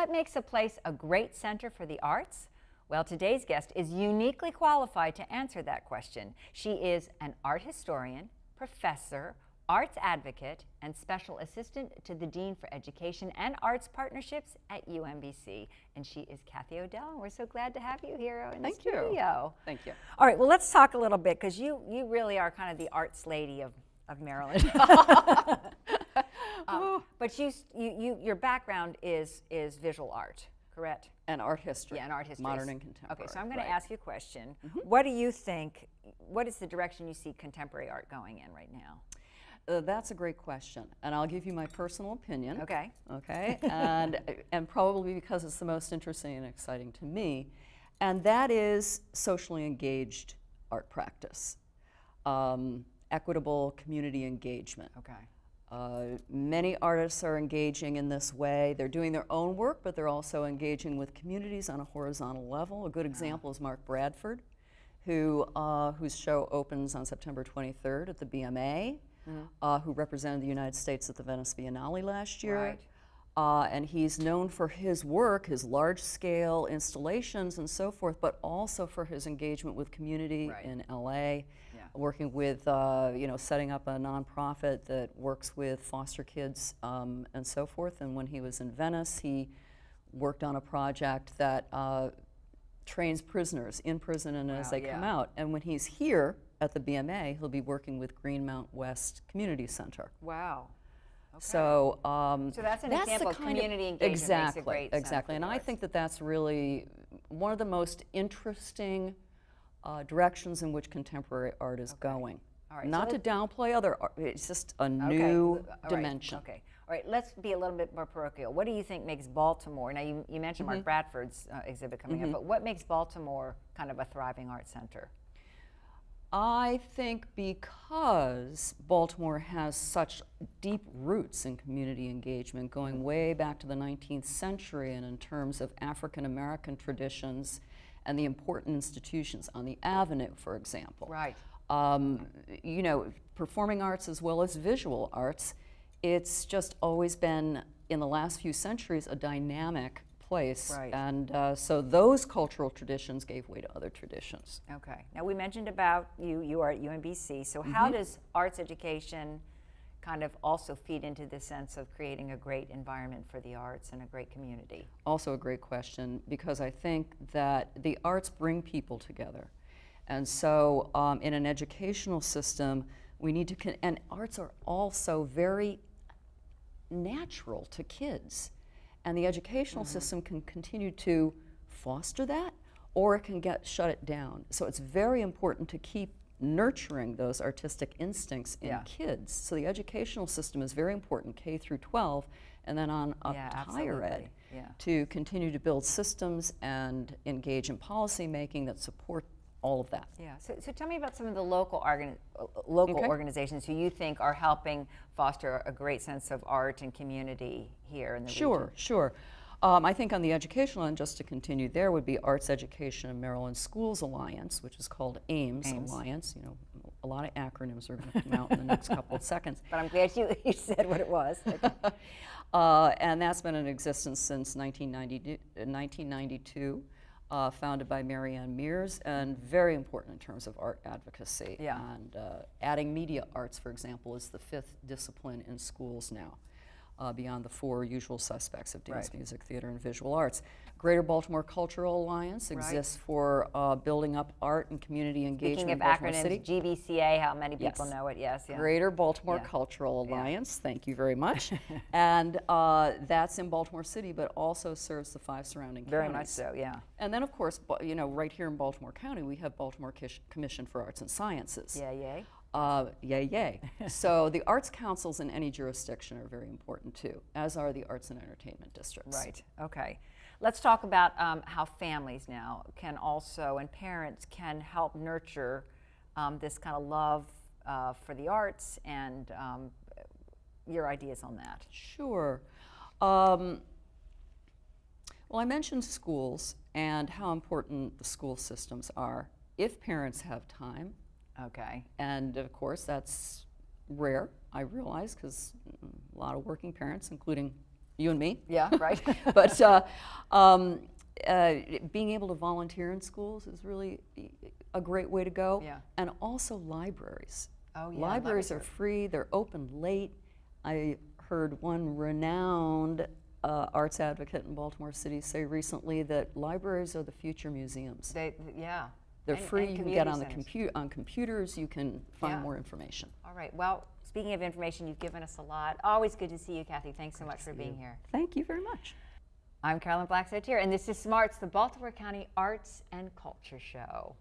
what makes a place a great center for the arts? Well, today's guest is uniquely qualified to answer that question. She is an art historian, professor, arts advocate, and special assistant to the Dean for Education and Arts Partnerships at UMBC. And she is Kathy Odell, and we're so glad to have you here in the studio. Thank you. All right, well, let's talk a little bit, because you really are kind of the arts lady of Maryland. But your background is visual art, correct? And art history. Yeah, and art history. Modern and contemporary. Okay, so I'm going to ask you a question. What do you think, what is the direction you see contemporary art going in right now? That's a great question, and I'll give you my personal opinion. Okay. Okay, and probably because it's the most interesting and exciting to me, and that is socially engaged art practice, equitable community engagement. Okay. Many artists are engaging in this way. They're doing their own work, but they're also engaging with communities on a horizontal level. A good example is Mark Bradford, whose show opens on September 23rd at the BMA. Who represented the United States at the Venice Biennale last year. Right. And he's known for his work, his large-scale installations and so forth, but also for his engagement with community in LA, working with, setting up a nonprofit that works with foster kids and so forth. And when he was in Venice, he worked on a project that trains prisoners in prison and as they come out. And when he's here at the BMA, he'll be working with Greenmount West Community Center. Wow. Okay. So, so that's an example of community engagement. Exactly, makes a great exactly. And I think that that's really one of the most interesting directions in which contemporary art is going. All right, Not so to downplay other art, it's just a new dimension. Okay. All right, let's be a little bit more parochial. What do you think makes Baltimore, now you mentioned Mark Bradford's exhibit coming up, but what makes Baltimore kind of a thriving art center? I think because Baltimore has such deep roots in community engagement, going way back to the 19th century, and in terms of African American traditions and the important institutions on the Avenue, for example. Right. Performing arts as well as visual arts, it's just always been, in the last few centuries, a dynamic place. Right. And so those cultural traditions gave way to other traditions. Okay. Now we mentioned about you are at UMBC, so how does arts education kind of also feed into this sense of creating a great environment for the arts and a great community? Also a great question, because I think that the arts bring people together. And so in an educational system, we need to, and arts are also very natural to kids. And the educational system can continue to foster that, or it can shut it down. So it's very important to keep nurturing those artistic instincts in kids. So the educational system is very important, K through 12, and then on up to higher ed, to continue to build systems and engage in policy making that support all of that. Yeah, so tell me about some of the local organizations who you think are helping foster a great sense of art and community here in the region. Sure. I think on the educational end, just to continue there, would be Arts Education in Maryland Schools Alliance, which is called AIMS Alliance. A lot of acronyms are going to come out in the next couple of seconds. But I'm glad you said what it was. And that's been in existence since 1992. Founded by Marianne Mears, and very important in terms of art advocacy. And adding media arts, for example, is the 5th discipline in schools now, beyond the 4 usual suspects of dance, music, theater, and visual arts. Greater Baltimore Cultural Alliance exists for building up art and community engagement in Baltimore City. Speaking of acronyms, GBCA, how many people know it? Yes. Greater Baltimore Cultural Alliance, thank you very much. And that's in Baltimore City, but also serves the 5 surrounding counties. Very much so, yeah. And then, of course, right here in Baltimore County, we have Baltimore Commission for Arts and Sciences. Yay. Yay. So the arts councils in any jurisdiction are very important too, as are the arts and entertainment districts. Right, okay. Let's talk about how families now can also, and parents can help nurture this kind of love for the arts, and your ideas on that. Sure. Well, I mentioned schools and how important the school systems are if parents have time. Okay. And of course, that's rare, I realize, because a lot of working parents, including You and me. Yeah, right. But being able to volunteer in schools is really a great way to go. Yeah. And also libraries. Oh, yeah, Libraries are free, they're open late. I heard one renowned arts advocate in Baltimore City say recently that libraries are the future museums. Yeah. They're And- free, and you can get community on computers, you can find Yeah. more information. All right. Well, speaking of information, you've given us a lot. Always good to see you, Kathy. Thanks so much for being here. Thank you very much. I'm Carolyn Black-Sotier, and this is SMARTS, the Baltimore County Arts and Culture Show.